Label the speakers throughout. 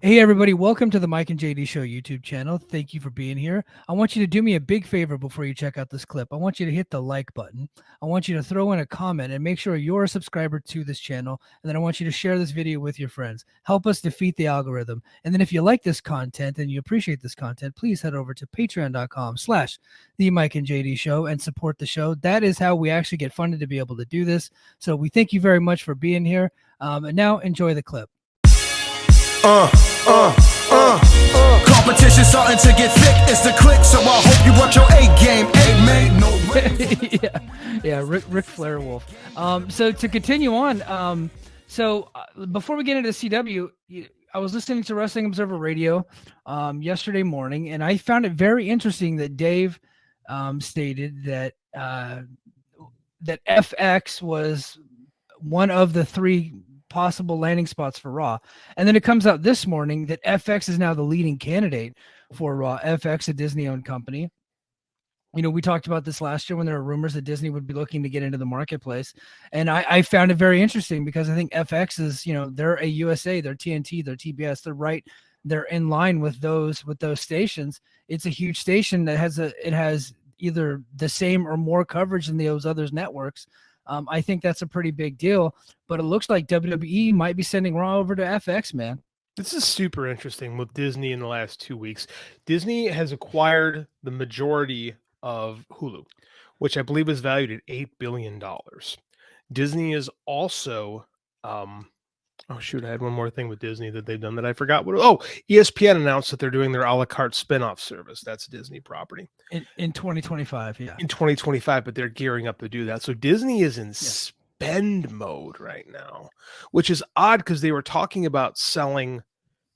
Speaker 1: Hey everybody, welcome to the Mike and JD Show YouTube channel. Thank you for being here. I want you to do me a big favor before you check out this clip. I want you to hit the like button. I want you to throw in a comment and make sure you're a subscriber to this channel. And then I want you to share this video with your friends. Help us defeat the algorithm. And then if you like this content and you appreciate this content, please head over to patreon.com/ the Mike and JD Show and support the show. That is how we actually get funded to be able to do this. So we thank you very much for being here. And now enjoy the clip.
Speaker 2: uh, uh, Competition starting to get thick. It's the click, so I hope you watch your A game. Ain't made no way.
Speaker 1: yeah, Ric Flair Wolf. So to continue on, before we get into CW, I was listening to Wrestling Observer Radio yesterday morning, and I found it very interesting that Dave stated that that FX was one of the three possible landing spots for Raw. And then it comes out this morning that FX is now the leading candidate for Raw. FX, a Disney-owned company. You know, we talked about this last year when there were rumors that Disney would be looking to get into the marketplace. And I found it very interesting because I think FX is, you know, they're a USA, they're TNT, they're TBS, they're in line with those stations. It's a huge station that has either the same or more coverage than those others networks. I think that's a pretty big deal, but it looks like WWE might be sending Raw over to FX, man.
Speaker 3: This is super interesting with Disney in the last 2 weeks. Disney has acquired the majority of Hulu, which I believe is valued at $8 billion. Disney is also, oh shoot, I had one more thing with Disney that they've done that I forgot. ESPN announced that they're doing their a la carte spinoff service. That's a Disney property.
Speaker 1: In 2025, yeah.
Speaker 3: In 2025, but they're gearing up to do that. So Disney is in spend mode right now, which is odd because they were talking about selling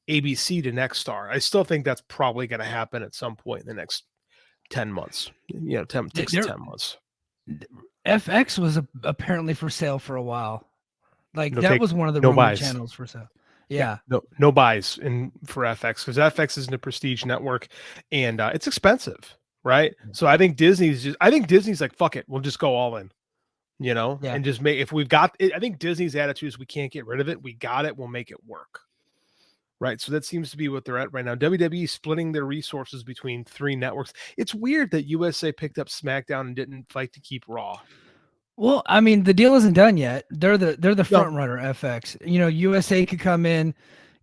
Speaker 3: ABC to Nexstar. I still think that's probably going to happen at some point in the next 10 months. You know, 10 months.
Speaker 1: FX was apparently for sale for a while. Like that was one of the rumored channels for sale. Yeah.
Speaker 3: No buys for FX because FX isn't a prestige network and it's expensive, right? So I think Disney's like, fuck it, we'll just go all in. You know, and just make, if we've got it, I think Disney's attitude is we can't get rid of it. We got it. We'll make it work. Right. So that seems to be what they're at right now. WWE splitting their resources between three networks. It's weird that USA picked up SmackDown and didn't fight to keep Raw.
Speaker 1: Well, I mean, the deal isn't done yet. They're the front runner, FX. You know, USA could come in,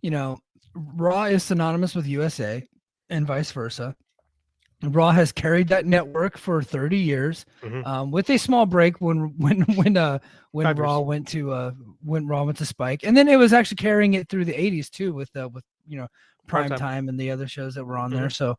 Speaker 1: you know, Raw is synonymous with USA and vice versa. Raw has carried that network for 30 years, with a small break when Raw went to Spike, and then it was actually carrying it through the 80s too with you know, Prime Time and the other shows that were on there. So,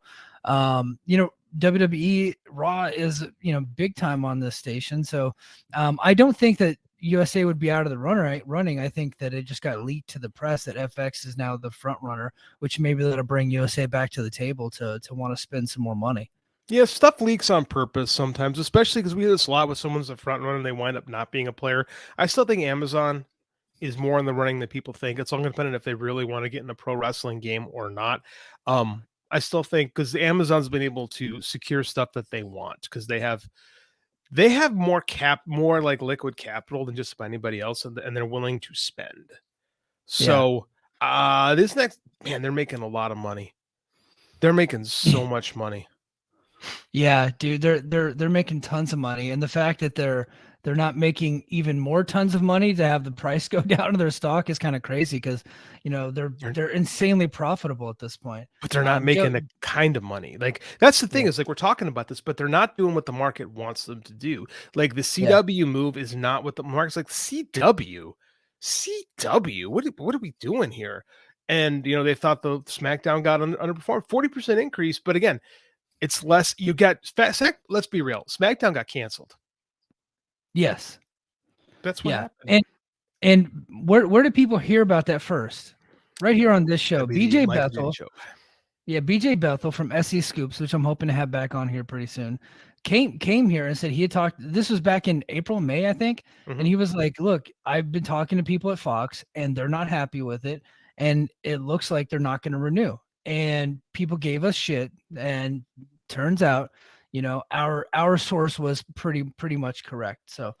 Speaker 1: you know, WWE Raw is, you know, big time on this station. So, I don't think that USA would be out of the running. I think that it just got leaked to the press that FX is now the front runner, which maybe that'll bring USA back to the table to want to spend some more money.
Speaker 3: Yeah, stuff leaks on purpose sometimes, especially because we do this a lot with someone's the front runner and they wind up not being a player. I still think Amazon is more in the running than people think. It's all dependent if they really want to get in the pro wrestling game or not. I still think because Amazon's been able to secure stuff that they want because they have more like liquid capital than just about anybody else, and they're willing to spend. So this next, man, they're making a lot of money. They're making so much money.
Speaker 1: Yeah, dude, they're making tons of money, and the fact that they're not making even more tons of money to have the price go down to their stock is kind of crazy because, you know, they're insanely profitable at this point.
Speaker 3: But they're not making the kind of money. Like that's the thing is like we're talking about this, but they're not doing what the market wants them to do. Like the CW move is not what the market's like. CW, what are we doing here? And you know they thought the SmackDown got underperformed, 40% increase, but again, it's less. You get let's be real, SmackDown got canceled.
Speaker 1: Yes,
Speaker 3: that's what happened.
Speaker 1: And where do people hear about that first? Right here on this show, BJ Bethel. Yeah, BJ Bethel from SE Scoops, which I'm hoping to have back on here pretty soon, came here and said he had talked. This was back in April, May, I think, and he was like, "Look, I've been talking to people at Fox, and they're not happy with it, and it looks like they're not going to renew." And people gave us shit, and turns out, you know, our source was pretty much correct. So,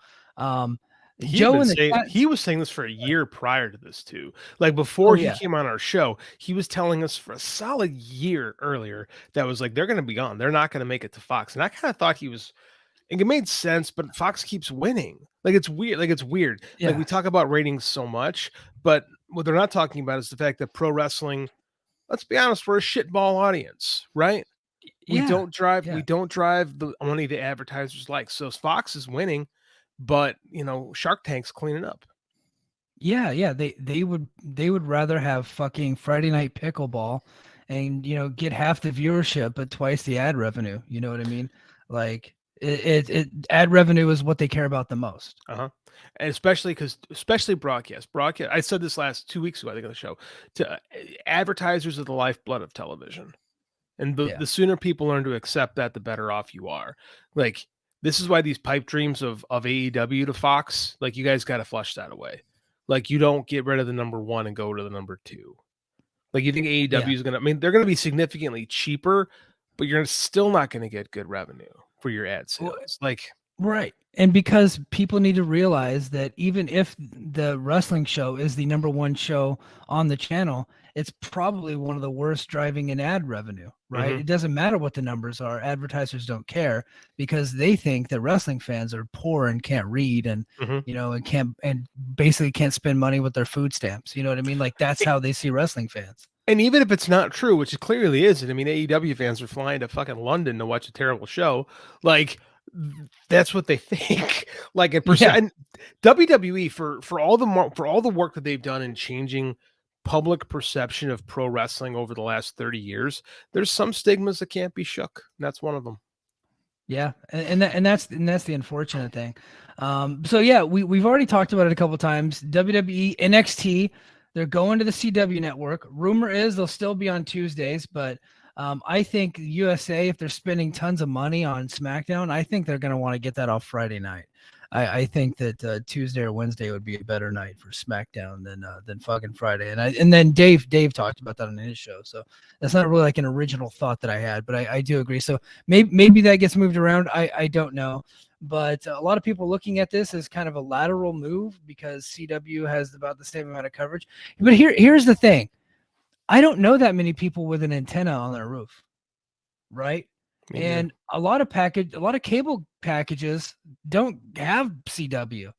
Speaker 1: Joe in the chat,
Speaker 3: he was saying this for a year prior to this too. Like before he came on our show, he was telling us for a solid year earlier that was like they're going to be gone. They're not going to make it to Fox. And I kind of thought he was. It made sense, but Fox keeps winning. Like it's weird.
Speaker 1: Yeah.
Speaker 3: Like we talk about ratings so much, but what they're not talking about is the fact that pro wrestling. Let's be honest, we're a shitball audience, right? We don't drive the money the advertisers like. So Fox is winning, but Shark Tank's cleaning up.
Speaker 1: Yeah. They would rather have fucking Friday Night Pickleball and get half the viewership but twice the ad revenue. You know what I mean? Like it ad revenue is what they care about the most.
Speaker 3: And especially broadcast. I said this 2 weeks ago, I think, on the show. Advertisers are the lifeblood of television. And the sooner people learn to accept that, the better off you are. Like, this is why these pipe dreams of AEW to Fox, like, you guys got to flush that away. Like, you don't get rid of the number 1 and go to the number 2. Like, you think AEW is going to, they're going to be significantly cheaper, but you're still not going to get good revenue for your ad sales.
Speaker 1: Right. And because people need to realize that even if the wrestling show is the number 1 show on the channel, it's probably one of the worst driving in ad revenue, right?
Speaker 3: Mm-hmm.
Speaker 1: It doesn't matter what the numbers are. Advertisers don't care because they think that wrestling fans are poor and can't read and, and basically can't spend money with their food stamps. You know what I mean? Like that's how they see wrestling fans.
Speaker 3: And even if it's not true, which it clearly isn't, AEW fans are flying to fucking London to watch a terrible show. Like, that's what they think. Like, and WWE for all the work that they've done in changing public perception of pro wrestling over the last 30 years, there's some stigmas that can't be shook. And that's one of them.
Speaker 1: Yeah, and that's the unfortunate thing. So yeah, we've already talked about it a couple of times. WWE, NXT, they're going to the CW network. Rumor is they'll still be on Tuesdays, but I think USA, if they're spending tons of money on SmackDown, I think they're going to want to get that off Friday night. I think that Tuesday or Wednesday would be a better night for SmackDown than fucking Friday. And then Dave talked about that on his show. So that's not really like an original thought that I had, but I do agree. So maybe that gets moved around. I don't know. But a lot of people looking at this as kind of a lateral move because CW has about the same amount of coverage. But here's the thing. I don't know that many people with an antenna on their roof, right? Mm-hmm. And a lot of cable packages don't have CW.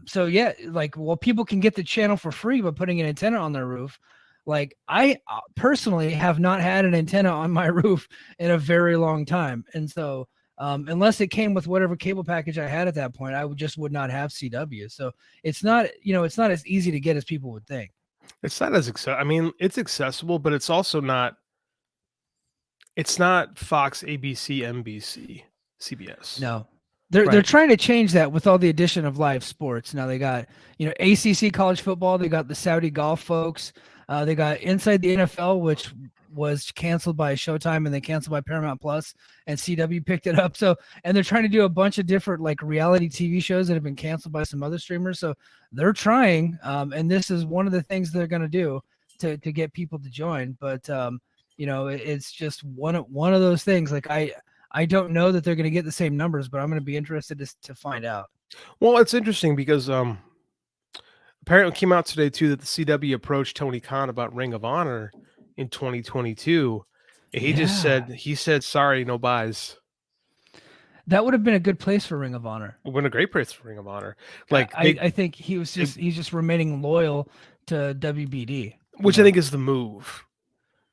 Speaker 1: So yeah, like, well, people can get the channel for free by putting an antenna on their roof. Like, I personally have not had an antenna on my roof in a very long time. And so unless it came with whatever cable package I had at that point, I would not have CW. So it's not as easy to get as people would think.
Speaker 3: It's not as it's accessible, but it's also not. It's not Fox, ABC, NBC, CBS.
Speaker 1: No, they're trying to change that with all the addition of live sports. Now they got ACC college football. They got the Saudi golf folks. They got Inside the NFL, which was canceled by Showtime and then canceled by Paramount Plus, and CW picked it up. So, and they're trying to do a bunch of different like reality TV shows that have been canceled by some other streamers. So they're trying, and this is one of the things they're going to do to get people to join. But it's just one of those things. Like I don't know that they're going to get the same numbers, but I'm going to be interested to find out.
Speaker 3: Well, it's interesting because apparently it came out today too that the CW approached Tony Khan about Ring of Honor in 2022. He said sorry, no buys.
Speaker 1: That would have been a good place for Ring of Honor.
Speaker 3: It would have been a great place for Ring of Honor.
Speaker 1: Like I think he's just remaining loyal to WBD,
Speaker 3: which I think is the move,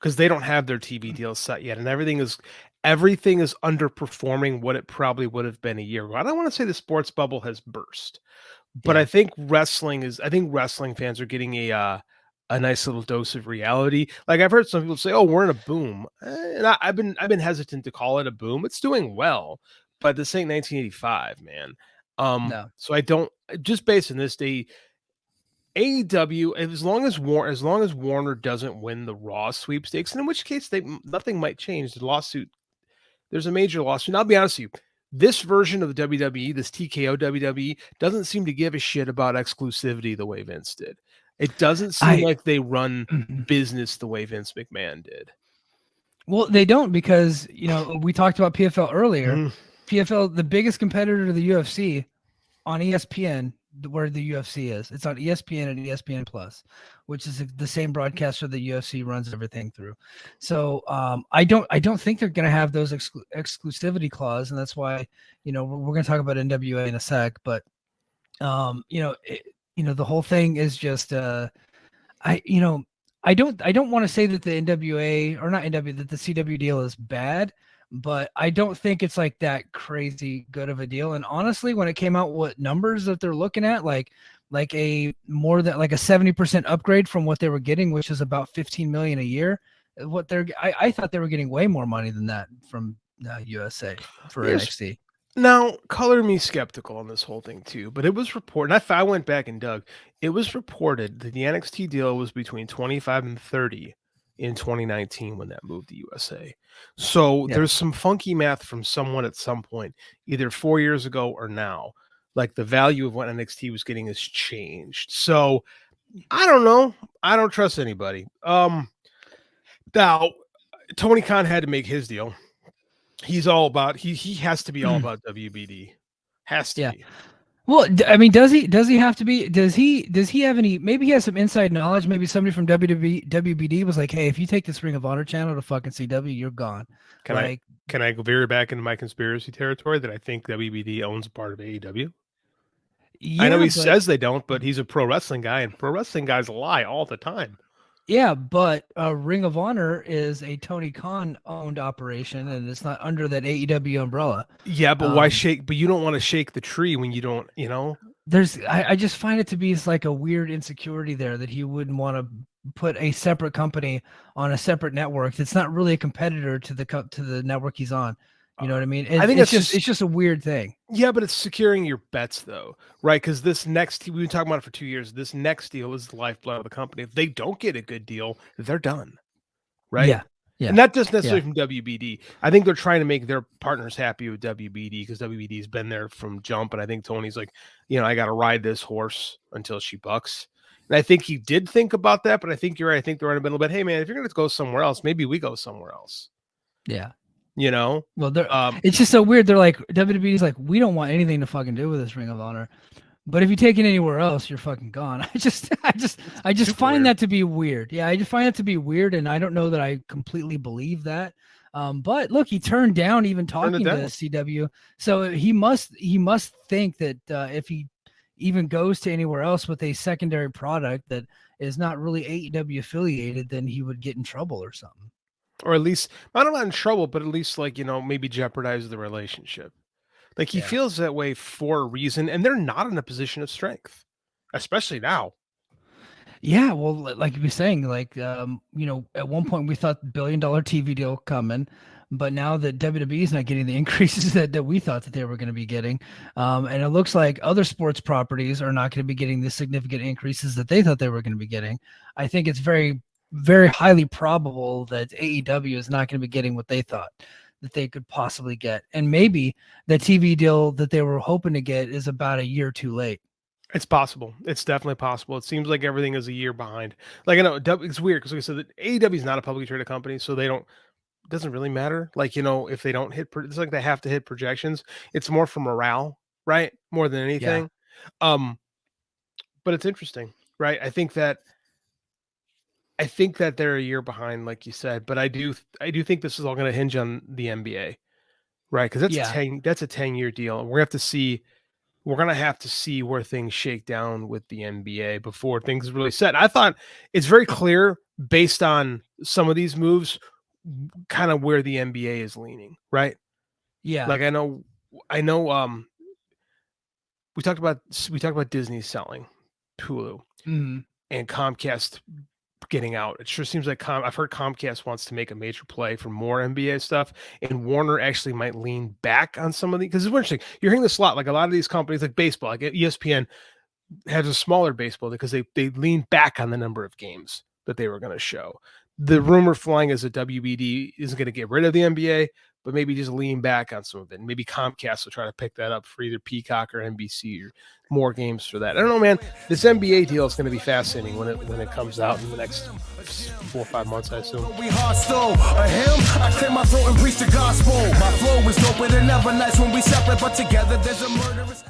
Speaker 3: because they don't have their TV deals set yet, and everything is underperforming what it probably would have been a year ago. I don't want to say the sports bubble has burst, but I think wrestling fans are getting a nice little dose of reality. Like, I've heard some people say, "Oh, we're in a boom," and I've been hesitant to call it a boom. It's doing well, but this ain't 1985, man.
Speaker 1: No.
Speaker 3: So I don't, just based on this day, AEW, as long as Warner doesn't win the Raw sweepstakes, and in which case nothing might change. There's a major lawsuit. And I'll be honest with you, this version of the WWE, this TKO WWE, doesn't seem to give a shit about exclusivity the way Vince did. It doesn't seem like they run business the way Vince McMahon did.
Speaker 1: Well, they don't, because we talked about PFL earlier. PFL, the biggest competitor to the UFC on ESPN, where the UFC is. It's on ESPN and ESPN Plus, which is the same broadcaster the UFC runs everything through. So I don't think they're going to have those exclusivity clause, and that's why we're going to talk about NWA in a sec. But the whole thing is just I don't want to say that the NWA or not NWA that the CW deal is bad, but I don't think it's like that crazy good of a deal. And honestly, when it came out, what numbers that they're looking at, like a more than like a 70% upgrade from what they were getting, which is about 15 million a year. I thought they were getting way more money than that from USA for NXT.
Speaker 3: Now, color me skeptical on this whole thing too, but it was reported. I went back and dug. It was reported that the NXT deal was between 25 and 30 in 2019 when that moved to USA. So there's some funky math from someone at some point, either 4 years ago or now. Like the value of what NXT was getting has changed. So I don't know. I don't trust anybody. Now, Tony Khan had to make his deal. He's all about he has to be all about WBD. Has to be.
Speaker 1: Well, I mean, does he have to be? Does he have any? Maybe he has some inside knowledge. Maybe somebody from WBD was like, "Hey, if you take this Ring of Honor channel to fucking CW, you're gone."
Speaker 3: Can I go veer back into my conspiracy territory that I think WBD owns a part of AEW? Yeah, I know he says they don't, but he's a pro wrestling guy, and pro wrestling guys lie all the time.
Speaker 1: Yeah, but Ring of Honor is a Tony Khan owned operation, and it's not under that AEW umbrella.
Speaker 3: Yeah, but why shake? But you don't want to shake the tree when you don't,
Speaker 1: I just find it to be like a weird insecurity there that he wouldn't want to put a separate company on a separate network that's not really a competitor to the network he's on. You know what I mean? I think it's just a weird thing.
Speaker 3: Yeah, but it's securing your bets though, right? Because we've been talking about it for 2 years. This next deal is the lifeblood of the company. If they don't get a good deal, they're done, right?
Speaker 1: Yeah.
Speaker 3: And not just necessarily from WBD. I think they're trying to make their partners happy with WBD because WBD's been there from jump. And I think Tony's like, I got to ride this horse until she bucks. And I think he did think about that, but I think you're right. I think they're in the middle. But hey, man, if you're going to go somewhere else, maybe we go somewhere else.
Speaker 1: Yeah.
Speaker 3: Well,
Speaker 1: it's just so weird. They're like, WWE's like, we don't want anything to fucking do with this Ring of Honor, but if you take it anywhere else, you're fucking gone. I just find that to be weird. Yeah, I just find it to be weird, and I don't know that I completely believe that. But look, he turned down even talking to CW, so he must think that if he even goes to anywhere else with a secondary product that is not really AEW affiliated, then he would get in trouble or something.
Speaker 3: Or at least, I don't know, not in trouble, but at least maybe jeopardize the relationship. Like he feels that way for a reason, and they're not in a position of strength, especially now.
Speaker 1: Yeah, well, like you were saying, like at one point we thought $1 billion TV deal coming, but now that WWE is not getting the increases that we thought that they were going to be getting, and it looks like other sports properties are not going to be getting the significant increases that they thought they were going to be getting. I think it's very, very highly probable that AEW is not going to be getting what they thought that they could possibly get. And maybe the TV deal that they were hoping to get is about a year too late.
Speaker 3: It's possible. It's definitely possible. It seems like everything is a year behind. Like, I know it's weird because like I said, that AEW is not a publicly traded company, so it doesn't really matter. Like, if they don't hit, it's like they have to hit projections. It's more for morale, right? More than anything. Yeah. But it's interesting, right? I think that they're a year behind, like you said, but I do think this is all going to hinge on the NBA, right? Because that's a 10-year deal, and we're going to have to see where things shake down with the NBA before things really set. I thought it's very clear based on some of these moves, kind of where the NBA is leaning, right?
Speaker 1: Yeah,
Speaker 3: like I know. We talked about Disney selling Hulu and Comcast getting out. It sure seems like I've heard Comcast wants to make a major play for more NBA stuff, and Warner actually might lean back on some of because it's interesting. You're hearing this a lot. Like a lot of these companies, like baseball, like ESPN has a smaller baseball because they lean back on the number of games that they were going to show. The rumor flying is that WBD isn't going to get rid of the NBA, but maybe just lean back on some of it. And maybe Comcast will try to pick that up for either Peacock or NBC or more games for that. I don't know, man. This NBA deal is going to be fascinating when it comes out in the next 4 or 5 months, I assume.
Speaker 2: We hostile. A hymn, I clear my throat and preach the gospel. My flow is doper than ever. Nice when we separate, but together there's a murderous.